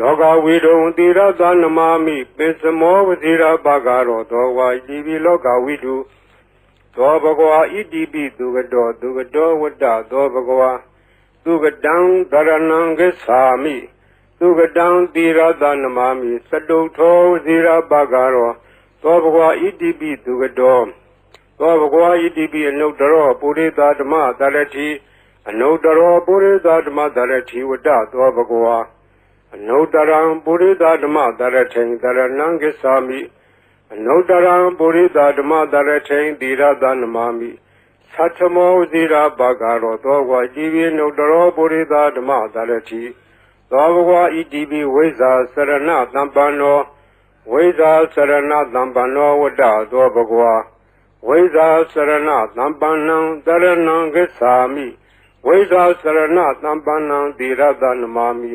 လောကဝိတုံသီရသနမာမိပိစမောဝဇီရဘဂရောသောဘဂဝါဣတိပိလောကဝိတုသောဘဂဝါဣတိပိသူကတောဝတ္တသောဘဂဝါသူကတံတရဏံဂစ္ဆာမိသူကတံသီရသနမာမိစတုထောဇီရဘဂရောသောဘဂဝါဣတိပိသူကတောသောဘဂဝါဣတိပိအနုတ္တရောပုရိသဓမ္မတရတိအနုတ္တရောပုရိသဓမ္မတရတိဝတ္တသောဘဂဝါအနုတ္တရံပုရိသဓမ္မတရထိန်တရဏံဂစ္ဆာမိအနုတ္တရံပုရိသဓမ္မတရထိန်သီရသနမာမိသတ္ထမောဇိရာဘဂရောသောဘဂဝါဣတိပိအနုတ္တရောပုရိသဓမ္မတရတိသောဘဂဝါဣတိပိဝိဇ္ဇာစရဏသမ္ပန္နောဝိဇ္ဇာစရဏသမ္ပန္နောဝတ္တသောဘဂဝါဝိဇ္ဇာစရဏသမ္ပန္နံတရဏံဂစ္ဆာမိဝိဇ္ဇာစရဏသမ္ပန္နံသီရသနမာမိ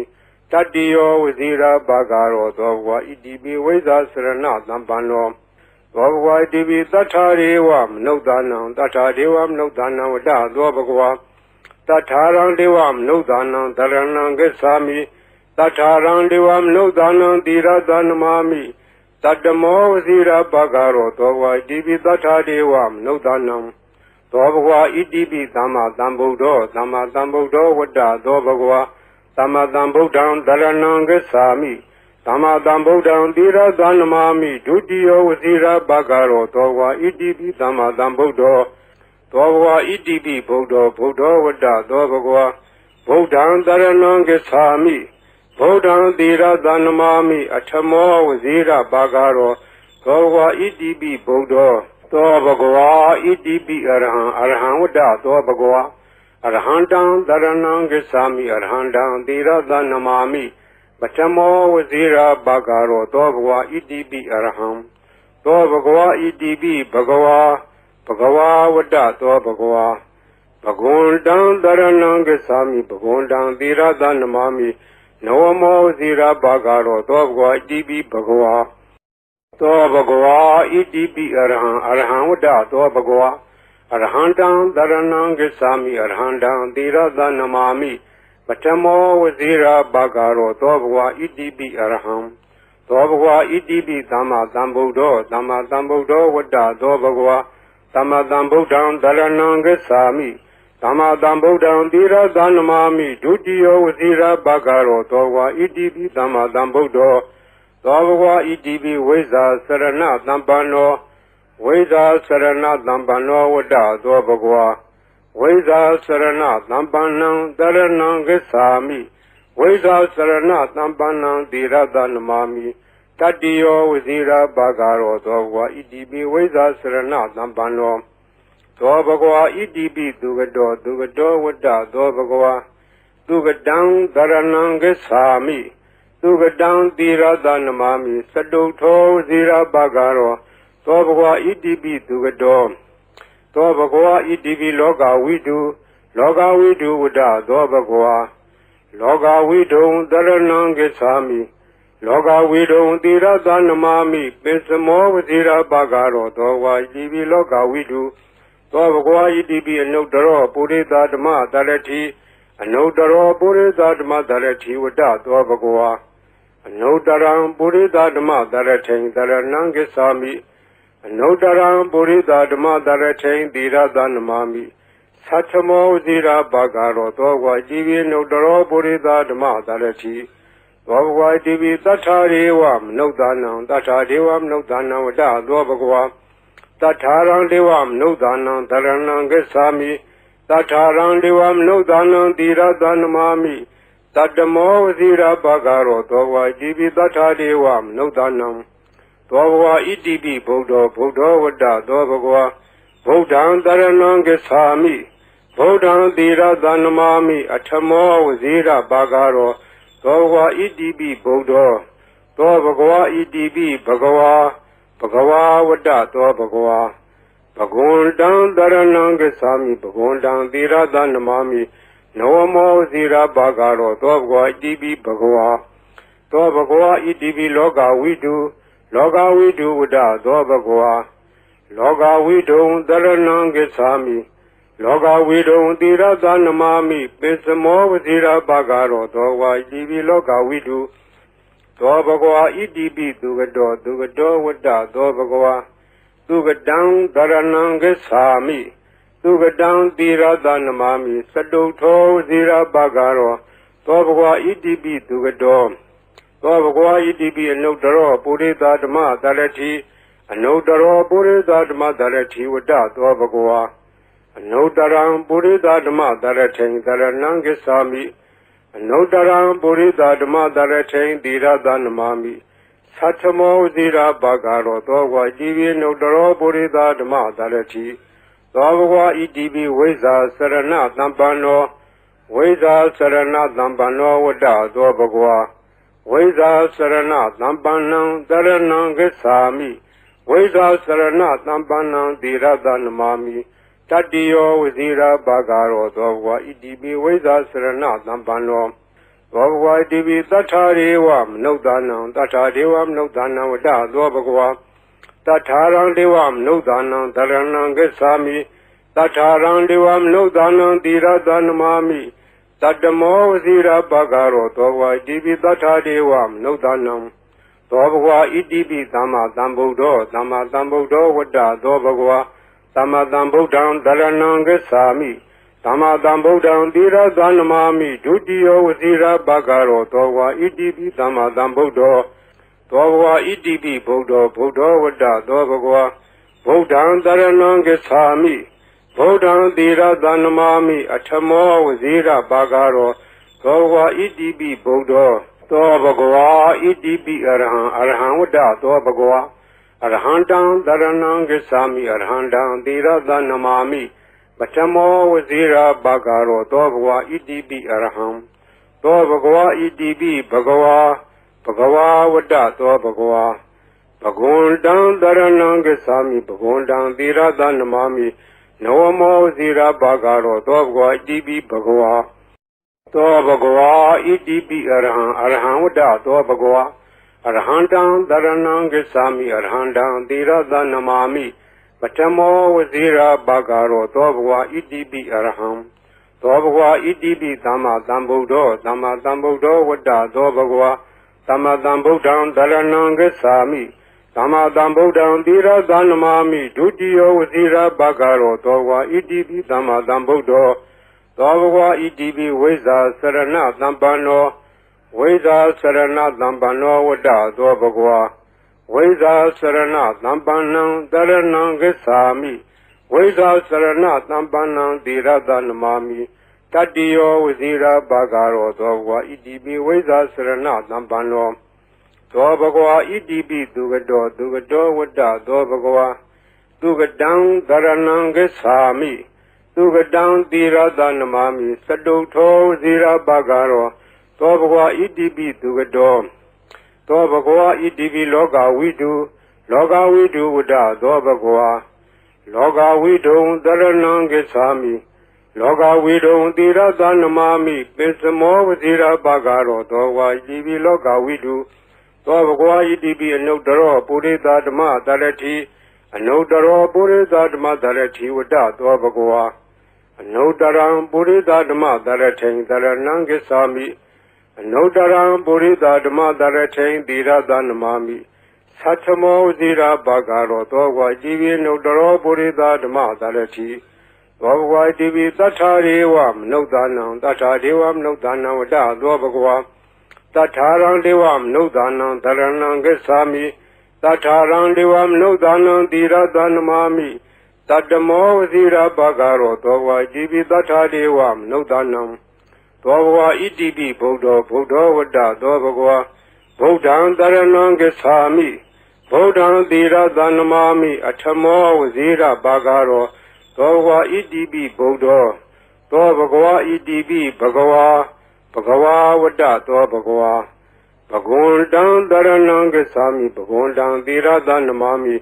တတ္တိယောဝစီရာဘဂရောသောဘဂဝါဣတိပိဝိဇ္ဇာစရဏသမ္ပန္နောသောဘဂဝါဣတိပိသတ္ထာရေဝမနုဿာနံသတ္ထာဒေဝမနုဿာနံဝတ္တသောဘဂဝါတထာရံဒေဝမနုဿာနံတရဏံဂစ္ဆာမိတထာရံဒေဝမနုဿာနံသီရသနမာမိတတ္တမောဝစီရာဘဂရောသောဘဂဝါဣတိပိသတ္ထာဒေဝမနုဿာနံသောဘဂဝါဣတိပိသမ္မာသမ္ဗုဒ္ဓောဝတ္တသောဘဂဝါသမ္မာသမ္ဗုဒ္ဓံတရဏံဂစ္ဆာမိသမ္မာသမ္ဗုဒ္ဓံသီရသနမာမိဒုတိယဝစီရဘဂရောသောဘဂဝါဣတိပိသမ္မာသမ္ဗုဒ္ဓောသောဘဂဝါဣတိပိဗုဒ္ဓောဝတ္တသောဘဂဝါဗုဒ္ဓံတရဏံဂစ္ဆာမိဗုဒ္ဓံသီရသနမာမိအထမောဝစီရဘဂရောသောဘဂဝါဣတိပိဗုဒ္ဓောသောဘဂဝါဣတိပိအရဟံဝတ္တသောဘဂဝါအရဟံတံတရဏံဂစ္ဆာမိအရဟံတံသီရသနမာမိပထမောဝဇိရာဘဂရောသောဘဂဝါဣတိပိအရဟံသောဘဂဝါဣတိပိဘဂဝါဝတ္တသောဘဂဝါဘဂဝန္တံတရဏံဂစ္ဆာမိဘဂဝန္တံသီရသနမာမိနောမောဝဇိရာဘဂရောသောဘဂဝါဣတိပိဘဂဝါသောဘဂဝါဣတိပိအရဟံဝတ္တသောဘဂဝါအရဟံတံတရဏံဂစ္ဆာမိအရဟံတံသီရသနမာမိပထမောဝဇိရာဘဂရောသောဘဂဝါဣတိပိအရဟံသောဘဂဝါဣတိပိသမ္မာသမ္ဗုဒ္ဓောဝတ္တသောဘဂဝါသမ္မာသမ္ဗုဒ္ဓံတရဏံဂစ္ဆာမိသမ္မာသမ္ဗုဒ္ဓံသီရသနမာမိဒုတိယဝဇိရာဘဂရောသောဘဂဝါဣတိပိသမ္မာသမ္ဗုဒ္ဓော သောဘဂဝါဣတိပိဝိဇာစရဏသံပန္နောဝိဇာစရဏသံပန္နောဝတ္တသောဘဂဝါဝိဇာစရဏသံပန္နံတရဏံဂစ္ဆာမိဝိဇာစရဏသံပန္နံသီရတနမာမိတတ္တိယောဝဇိရာဘာဂရောသောဘဂဝါဣတိပိဝိဇာစရဏသံပန္နောသောဘဂဝါဣတိပိသူကတောဝတ္တသောဘဂဝါသူကတံတရဏံဂစ္ဆာမိသူကတံသီရတနမာမိစတုထောဝဇိရာဘာဂရောသောဘဂဝါဣတိပိသူကတောသောဘဂဝါဣတိပိလောကဝိတုဝတ္တသောဘဂဝါလောကဝိတုံတရဏံဂစ္ဆာမိလောကဝိတုံသီရတနမာမိပိစမောဝဇိရာဘာဂရောသောဘဂဝါဣတိပိလောကဝိတုသောဘဂဝါဣတိပိအနုတ္တရောပုရိသဓမ္မတရတိအနုတ္တရောပုရိသဓမ္မတရတိဝတ္တသောဘဂဝါအနုတ္တရံပုရိသဓမ္မတရထိန်တရဏံဂစ္ဆာမိအနုတ္တရံပုရိသဓမ္မတရထိန်သီရတနမာမိသတ္ထမောဇိရာဘာဂရောသောဘဂဝါဣတိပိအနုတ္တရောပုရိသဓမ္မတရတိသောဘဂဝါဣတိပိသတ္ထာရေဝမနုဿာနံသတ္ထာဒေဝမနုဿာနံဝတ္တသောဘဂဝါတထာရံဒေဝမနုဿာနံတရဏံဂစ္ဆာမိတထာရံဒေဝမနုဿာနံသီရတနမာမိတတ္တမောဝဇိရာဘာဂရောသောဘဂဝါဣတိပိတထာဒေဝမနုဿာနံသောဘဂဝါဣတိပိဗုဒ္ဓောဝတ္တသောဘဂဝါဗုဒ္ဓံတရဏံဂစ္ဆာမိဗုဒ္ဓံသီရတနမာမိအထမောဝဇိရာဘာဂရောသောဘဂဝါဣတိပိဗုဒ္ဓောသောဘဂဝါဣတိပိဘဂဝါဝတ္တသောဘဂဝါဘဂဝန္တံတရဏံဂစ္ဆာမိဘဂဝန္တံသီရတနမာမိနဝမောဇိရာဘာဂရောသောဘဂဝါဣတိပိဘဂဝါသောဘဂဝါဣတိပိလောကဝိတုဝတ္တသောဘဂဝါလောကဝိတုံတရဏံဂစ္ဆာမိလောကဝိတုံသီရတနမာမိပိစမောဝဇိရာဘာဂရောသောဘဂဝါဣတိပိလောကဝိတုသောဘဂဝါဣတိပိသူကတောဝတ္တသောဘဂဝါသူကတံတရဏံဂစ္ဆာမိသူကတံသီရတနမာမိစတုထောဝဇိရာဘာဂရောသောဘဂဝါဣတိပိသူကတောသောဘဂဝါဣတိပိအနုတ္တရောပုရိသဓမ္မတရတိအနုတ္တရောပုရိသဓမ္မတရတိဝတ္တသောဘဂဝါအနုတ္တရံပုရိသဓမ္မတရထိန်တရဏံဂစ္ဆာမိအနုတ္တရံပုရိသဓမ္မတရထိန်သီရတနမာမိသတ္ထမောဇိရာဘာဂရောသောဘဂဝါဣတိပိအနုတ္တရောပုရိသဓမ္မတရတိသောဘဂဝါဣတိပိဝိဇာစရဏသံပန္နောဝိဇာစရဏသံပန္နောဝတ္တသောဘဂဝါဝိဇာစရဏသံပန္နံတရဏံဂစ္ဆာမိဝိဇာစရဏသံပန္နံသီရတနမာမိတတ္တိယောဝဇိရာဘာဂရောသောဘဂဝါဣတိပိဝိဇာစရဏသံပန္နောသောဘဂဝါဣတိပိသတ္ထာရေဝမနုဿာနံသတ္ထာဒေဝမနုဿာနံဝတ္တသောဘဂဝါတထာရံဒေဝမနုဿာနံတရဏံဂစ္ဆာမိတထာရံဒေဝမနုဿာနံသီရတနမာမိတတ္တမောဝဇိရာဘာဂရောသောဘဂဝါဣတိပိသတ္ထာဒေဝမနုဿာနံသောဘဂဝါဣတိပိသမ္မာသမ္ဗုဒ္ဓောဝတ္တသောဘဂဝါသမ္မာသမ္ဗုဒ္ဓံတရဏံဂစ္ဆာမိသမ္မာသမ္ဗုဒ္ဓံသီရတနမာမိဒုတိယဝဇိရာဘာဂရောသောဘဂဝါဣတိပိသမ္မာသမ္ဗုဒ္ဓောသောဘဂဝါဣတိပိဗုဒ္ဓောဝတ္တသောဘဂဝါဗုဒ္ဓံတရဏံဂစ္ဆာမိဗုဒ္ဓံသီရတနမာမိအထမောဝဇိရာဘာဂရောသောဘဂဝါဣတိပိဗုဒ္ဓောသောဘဂဝါဣတိပိအရဟံဝတ္တသောဘဂဝါအရဟံတံတရဏံဂစ္ဆာမိအရဟံတံသီရတနမာမိပထမောဝဇိရာဘာဂရောသောဘဂဝါဣတိပိအရဟံသောဘဂဝါဣတိပိဘဂဝါဝတ္တသောဘဂဝါဘဂဝန္တံတရဏံဂစ္ဆာမိဘဂဝန္တံသီရတနမာမိနဝမောဝဇိရာဘာဂရောသောဘဂဝါဣတိပိဘဂဝါသောဘဂဝါဣတိပိအရဟံဝတ္တသောဘဂဝါအရဟံတံတရဏံဂစ္ဆာမိအရဟံတံသီရတနမာမိပထမောဝဇိရာဘာဂရောသောဘဂဝါဣတိပိအရဟံသောဘဂဝါဣတိပိသမ္မာသမ္ဗုဒ္ဓောဝတ္တသောဘဂဝါသမ္မာသမ္ဗုဒ္ဓံတရဏံဂစ္ဆာမိသမ္မာသမ္ဗုဒ္ဓံသီရတနမာမိဒုတိယဝဇိရာဘာဂရောသောဘဂဝါဣတိပိသမ္မာသမ္ဗုဒ္ဓောသောဘဂဝါဣတိပိဝိဇာစရဏသံပန္နောဝ ဝိဇာစရဏသံပန္နောဝတ္တသောဘဂဝါဝိဇာစရဏသံပန္နံတရဏံဂစ္ဆာမိဝိဇာစရဏသံပန္နံသီရတနမာမိတတ္တိယောဝဇိရာဘာဂရောသောဘဂဝါဣတိပိဝိဇာစရဏသံပန္နောသောဘဂဝါဣတိပိသူကတောဝတ္တသောဘဂဝါသူကတံတရဏံဂစ္ဆာမိသူကတံသီရတနမာမိစတုထောဝဇိရာဘာဂရောသောဘဂဝါဣတိပိသူကတောသောဘဂဝါဣတိပိလောကဝိတုဝတ္တသောဘဂဝါလောကဝိတုံတရဏံဂစ္ဆာမိလောကဝိတုံသီရသနမာမိပိစမောဝဇိရာဘာဂရောသောဝါဣတိပိလောကဝိတုသောဘဂဝါဣတိပိအနုတ္တရောပုရိသဓမ္မတရတိအနုတ္တရောပုရိသဓမ္မတရတိဝတ္တသောဘဂဝါအနုတ္တရံပုရိသဓမ္မတရထိန်တရဏံဂစ္ဆာမိအနုတ္တရံပုရိသဓမ္မတရထိန်သီရသနမာမိသတ္ထမောဝဇိရာဘာဂရောသောဝါဣတိပိအနုတ္တရောပုရိသဓမ္မတရတိသောဘဂဝါဣတိပိသတ္ထာရေဝမနုဿာနံသတ္ထာဒေဝမနုဿာနံဝတ္တသောဘဂဝါသတ္ထာရံဒေဝမနုဿာနံတရဏံဂစ္ဆာမိသတ္ထာရံဒေဝမနုဿာနံသီရသနမာမိတတ္တမောဝဇိရာဘာဂရောသောဝါဣတိပိသတ္ထာဒေဝမနုဿာနံသောဘဂဝါဣတိပိဗုဒ္ဓောဝတ္တသောဘဂဝါဗုဒ္ဓံတရဏံဂစ္ဆာမိဗုဒ္ဓံသီရသနမာမိအထမောဝဇိရာဘာဂရောသောဘဂဝါဣတိပိဗုဒ္ဓောသောဘဂဝါဣတိပိဘဂဝါဝတ္တသောဘဂဝါဘဂဝန္တံတရဏံဂစ္ဆာမိဘဂဝန္တံသီရသနမာမိ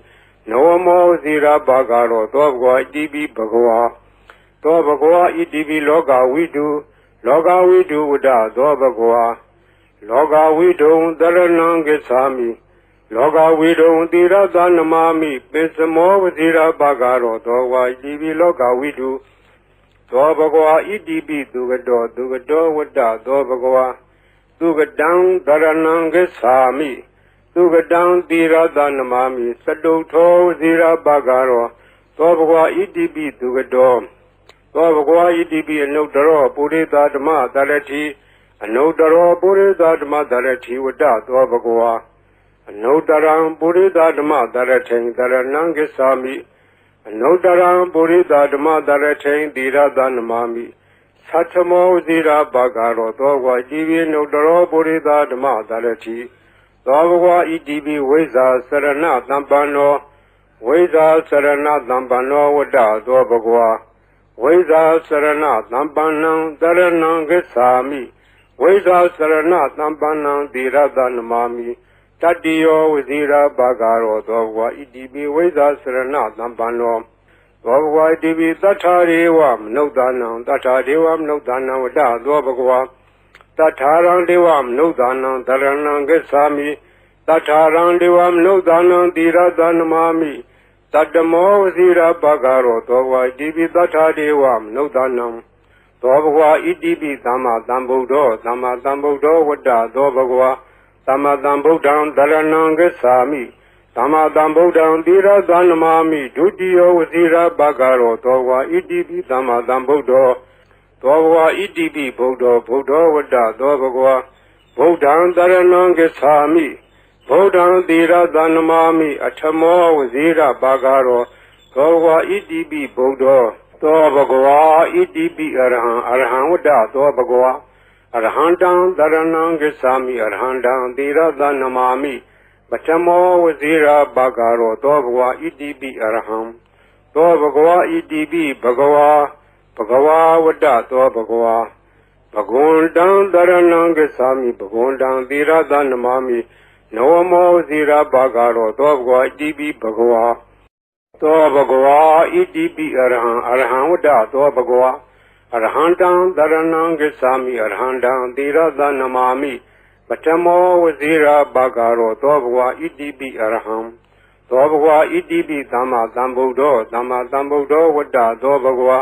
နဝမောဇိရာဘာဂရောသောဘဂဝါဣတိပိဘဂဝါသောဘဂဝါဣတိပိလောကဝိတုဝတ္တသောဘဂဝါလောကဝိတုံတရဏံဂစ္ဆာမိလောကဝိတုံသီရသနမာမိပိစမောဝဇိရာဘာဂရောသောဝါဣတိပိလောကဝိတုသောဘဂဝါဣတိပိသူကတောဝတ္တသောဘဂဝါသူကတံတရဏံဂစ္ဆာမိသူကတံသီရသနမာမိစတုထောဝဇိရာဘာဂရောသောဘဂဝါဣတိပိသူကတောသောဘဂဝါဣတိပိအနုတ္တရောပုရိသဓမ္မတရတိအနုတ္တရောပုရိသဓမ္မတရတိဝတ္တသောဘဂဝါအနုတ္တရံပုရိသဓမ္မတရထိန်တရဏံဂစ္ဆာမိအနုတ္တရံပုရိသဓမ္မတရထိန်သီရသနမာမိသတ္ထမောဝဇိရာဘာဂရောသောဝါဣတိပိအနုတ္တရောပုရိသဓမ္မတရတိသောဘဂဝါဣတိပိဝိဇာစရဏသံပန္နောဝိဇာစရဏသံပန္နောဝတ္တသောဘဂဝါဝိဇာစရဏသံပန္နံတရဏံဂစ္ဆာမိဝိဇာစရဏသံပန္နံသီရသနမာမိတတ္တိယောဝဇိရာဘာဂရောသောဘဂဝါဣတိပိဝိဇာစရဏသံပန္နောသောဘဂဝါဣတိပိသတ္ထာရေဝမနုဿာနံသတ္ထာဒေဝမနုဿာနံဝတ္တသောဘဂဝါသတ္ထာရံဒေဝမနုဿာနံတရဏံဂစ္ဆာမိသတ္ထာရံဒေဝမနုဿာနံသီရသနမာမိတတ္တမောဝဇိရာဘာဂရောသောဘဂဝါဣတိပိသတ္ထာဒေဝမနုဿာနံသောဘဂဝါဣတိပိသမ္မာသမ္ဗုဒ္ဓောဝတ္တသောဘဂဝါသမ္မာသမ္ဗုဒ္ဓံတရဏံဂစ္ဆာမိသမ္မာသမ္ဗုဒ္ဓံသီရသနမာမိဒုတိယောဝဇိရာဘာဂရောသောဘဂဝါဣတိပိသမ္မာသမ္ဗုဒ္ဓောသောဘဂဝါဣတိပိဗုဒ္ဓောဝတ္တသောဘဂဝါဗုဒ္ဓံတရဏံဂစ္ဆာမိဗုဒ္ဓံသီရသနမာမိအထမောဝဇိရာဘာဂရောသောဘဂဝါဣတိပိဗုဒ္ဓောသောဘဂဝါဣတိပိအရဟံဝတ္တသောဘဂဝါအရဟံတံတရဏံဂစ္ဆာမိအရဟံတံသီရသနမာမိပထမောဝဇိရာဘာဂရောသောဘဂဝါဣတိပိအရဟံသောဘဂဝါဣတိပိဘဂဝါဝတ္တသောဘဂဝါဘဂဝန္တံတရဏံဂစ္ဆာမိဘဂဝန္တံသီရသနမာမိနဝမောဝဇိရာဘာဂရောသောဘဂဝါဣတိပိဘဂဝါသောဘဂဝါဣတိပိအရဟံဝတ္တသောဘဂဝါအရဟံတံတရဏံဂစ္ဆာမိအရဟံတံသီရသနမာမိပထမောဝဇိရာဘာဂရောသောဘဂဝါဣတိပိအရဟံသောဘဂဝါဣတိပိသမ္မာသမ္ဗုဒ္ဓောဝတ္တသောဘဂဝါ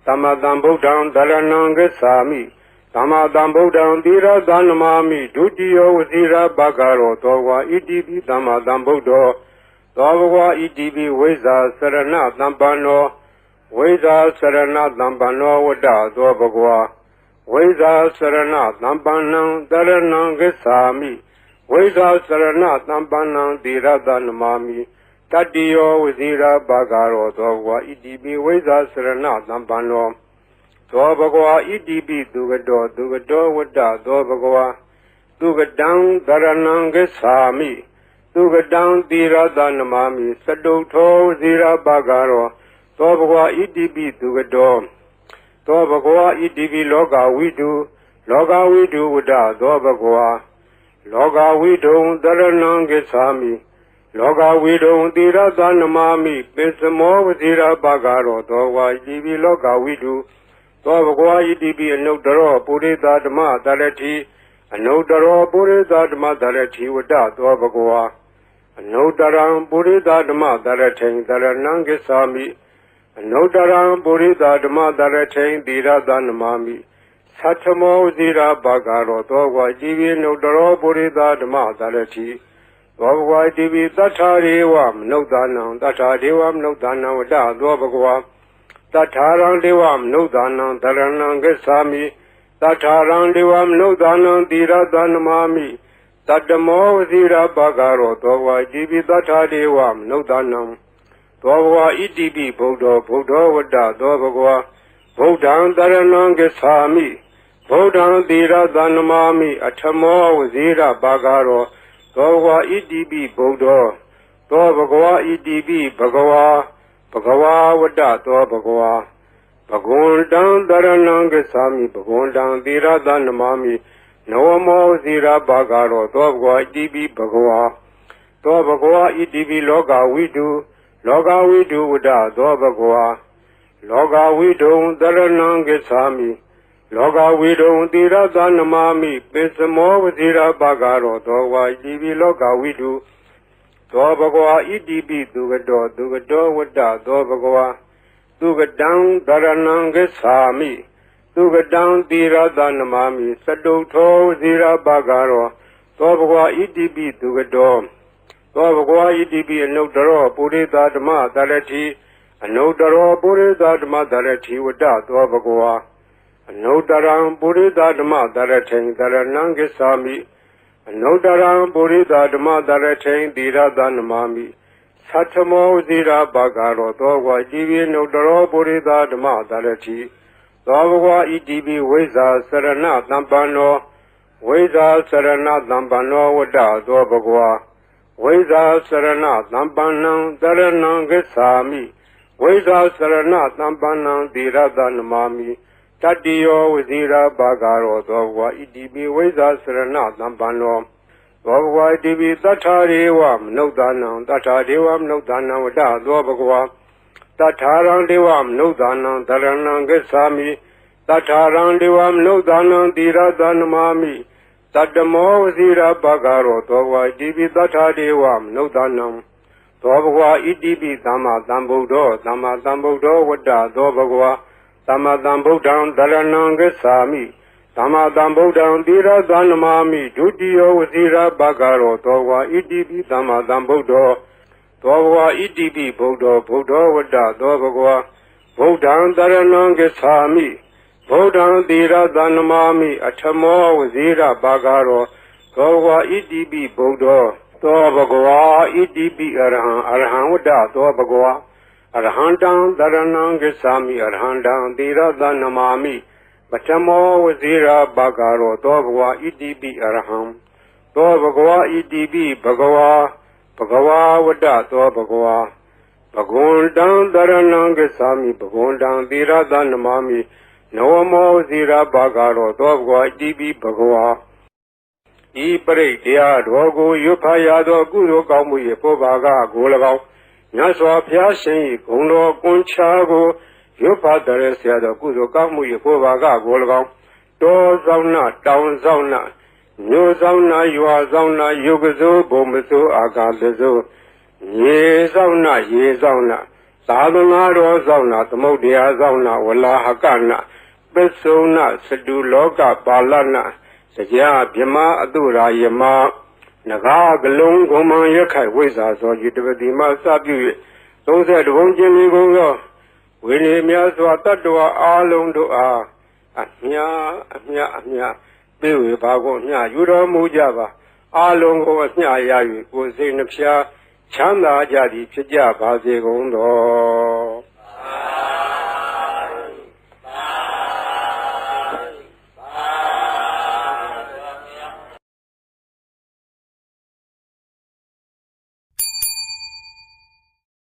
သမ္မာသမ္ဗုဒ္ဓံတရဏံဂစ္ဆာမိသမ္မာသမ္ဗုဒ္ဓံသီရသနမာမိဒုတိယောဝဇိရာဘာဂရောသောဘဂဝါဣတိပိသမ္မာသမ္ဗုဒ္ဓောသောဘဂဝါဣတိပိဝိဇာစရဏသံပန္နောဝိဇာစရဏသံပန္နောဝတ္တသောဘဂဝါ ဝိဇာစရဏသံပန္နံတရဏံဂစ္ဆာမိဝိဇာစရဏသံပန္နံသီရသနမာမိတတ္တိယောဝဇိရာဘာဂရောသောဘဂဝါဣတိပိဝိဇာစရဏသံပန္နောသောဘဂဝါဣတိပိသူကတောဝတ္တသောဘဂဝါသူကတံတရဏံဂစ္ဆာမိသူကတံသီရသနမာမိစတုထောဝဇိရာဘာဂရောသောဘဂဝါဣတိပိသူကတောသောဘဂဝါဣတိပိလောကဝိတုဝတ္တသောဘဂဝါလောကဝိတုံတရဏံဂစ္ဆာမိလောကဝိတုံသီရသနမာမိပိစမောဝဇိရာဘာဂရောသောဝါဣတိပိလောကဝိတုသောဘဂဝါဣတိပိအနုတ္တရောပုရိသဓမ္မတရတိအနုတ္တရောပုရိသဓမ္မတရတိဝတ္တသောဘဂဝါအနုတ္တရံပုရိသဓမ္မတရထိန်တရဏံဂစ္ဆာမိအနုတ္တရံပုရိသဓမ္မတရထိန်သီရသနမာမိသတ္ထမောဝဇိရာဘာဂရောသောဝါဣတိပိအနုတ္တရောပုရိသဓမ္မတရတိသောဘဂဝါဣတိပိသတ္ထာရေဝမနုဿာနံသတ္ထာဒေဝမနုဿာနံဝတ္တသောဘဂဝါတထာရံဒေဝမနုဿာနံတရဏံဂစ္ဆာမိတထာရံဒေဝမနုဿာနံသီရသနမာမိတတ္တမောဝဇိရာဘာဂရောသောဝါဣတိပိတထာဒေဝမနုဿာနံသောဘဂဝါဣတိပိဗုဒ္ဓောဝတ္တသောဘဂဝါဗုဒ္ဓံတရဏံဂစ္ဆာမိဗုဒ္ဓံသီရသနမာမိအထမောဝဇိရာဘာဂရောသောဘဂဝါဣတိပိဗုဒ္ဓောသောဘဂဝါဣတိပိဘဂဝါဝတ္တသောဘဂဝါဘဂဝန္တံတရဏံဂစ္ဆာမိဘဂဝန္တံသီရသနမာမိနဝမောဇိရာဘာဂရောသောဘဂဝါဣတိပိဘဂဝါသောဘဂဝါဣတိပိလောကဝိတုဝတ္တသောဘဂဝါလောကဝိတုံတရဏံဂစ္ဆာမိလောကဝိတုံသီရသနမာမိပိစမောဝဇိရာဘာဂရောသောဝါဣတိပိလောကဝိတုသောဘဂဝါဣတိပိသူကတောဝတ္တသောဘဂဝါသူကတံတရဏံဂစ္ဆာမိသူကတံသီရသနမာမိစတုထောဝဇိရာဘာဂရောသောဘဂဝါဣတိပိသူကတောသောဘဂဝါဣတိပိအနုတ္တရောပုရိသဓမ္မတရတိအနုတ္တရောပုရိသဓမ္မတရတိဝတ္တသောဘဂဝါအနုတ္တရံပုရိသဓမ္မတရထိန်တရဏံဂစ္ဆာမိအနုတ္တရံပုရိသဓမ္မတရထိန်သီရသနမာမိသတ္ထမောဝဇိရာဘာဂရောသောဝါဣတိပိအနုတ္တရောပုရိသဓမ္မတရတိသောဘဂဝါဣတိပိဝိဇာစရဏသံပန္နောဝိဇာစရဏသံပန္နောဝတ္တသောဘဂဝါဝိဇာစရဏသံပန္နံတရဏံဂစ္ဆာမိဝိဇာစရဏသံပန္နံသီရသနမာမိတတ္တိယောဝဇိရာဘာဂရောသောဘဂဝါဣတိပိဝိဇာစရဏသံပန္နောသောဘဂဝါဣတိပိတထာရေဝမနုဿာနံတထာဒေဝမနုဿာနံဝတ္တသောဘဂဝါတထာရံဒေဝမနုဿာနံတရဏံဂစ္ဆာမိတထာရံဒေဝမနုဿာနံသီရသနမာမိတတ္တမောဝဇိရာဘာဂရောသောဘဂဝါဣတိပိတထာဒေဝမနုဿာနံသောဘဂဝါဣတိပိသမ္မာသမ္ဗုဒ္ဓောဝတ္တသောဘဂဝါသမ္မာသမ္ဗုဒ္ဓံတရဏံဂစ္ဆာမိသမ္မာသမ္ဗုဒ္ဓံသီရသနမာမိဒုတိယောဝဇိရာဘာဂရောသောဘဂဝါဣတိပိသမ္မာသမ္ဗုဒ္ဓောသောဘဂဝါဣတိပိဗုဒ္ဓောဝတ္တသောဘဂဝါဗုဒ္ဓံတရဏံဂစ္ဆာမိဗုဒ္ဓံသီရသနမာမိအထမောဝဇိရာဘာဂရောသောဘဂဝါဣတိပိဗုဒ္ဓောသောဘဂဝါဣတိပိအရဟံဝတ္တသောဘဂဝါအရဟံတံတရဏံဂစ္ဆာမိအရဟံတံသီရသနမာမိပထမောဝဇိရာဘာဂရောသောဘဂဝါဣတိပိအရဟံသောဘဂဝါဣတိပိဘဂဝါဝတ္တသောဘဂဝါဘဂဝန္တံတရဏံဂစ္ဆာမိဘဂဝန္တံသီရသနမာမိနဝမောဝဇိရာဘာဂရောသောဘဂဝါဣတိပိဘဂဝါဤပရိတ်တရားတော်ကိုရွတ်ဖတ်ရသောကုသိုလ်ကောင်းမှု၏ပုဗ္ဗာကကို၎င်းမြတ်စွာဘုရားရှင်၏ဂုဏ်တော်ကွန်ချာကိုရွတ်ဖတ်တဲ့ဆရာတော်ကုသိုလ်ကောင်းမှု၏ပုဗ္ဗာကကို၎င်းတောဆောင်နာတောင်ဆောင်နာမြို့ဆောင်နာရွာဆောင်နာယုတ်ကစိုးဘုံမစိုးအာကာသစိုးရေဆောင်နာရေဆောင်နာသာသနာတော်ဆောင်နာသမုဒ္ဒရာဆောင်နာဝလာဟကနာပစ္စုနာစတုလောကပါဠနာတရားဗြဟ္မာအတုရာယမနဂါကလုံးဂုံမံရခိုင်ဝိဇ္ဇာသောယတပတိမစပြု၍30ဘုံကျင်းကုန်သောဝိနည်းများစွာတတ္တဝါအားလုံးတို့အား မြအမြပေးဝေပါကုန်မြယူတော်မူကြပါအာလုံးကိုအမြရ၍ကိုယ်စိတ်နှဖျားချမ်းသာကြသည်ဖြစ်ကြပါစေကုန်သော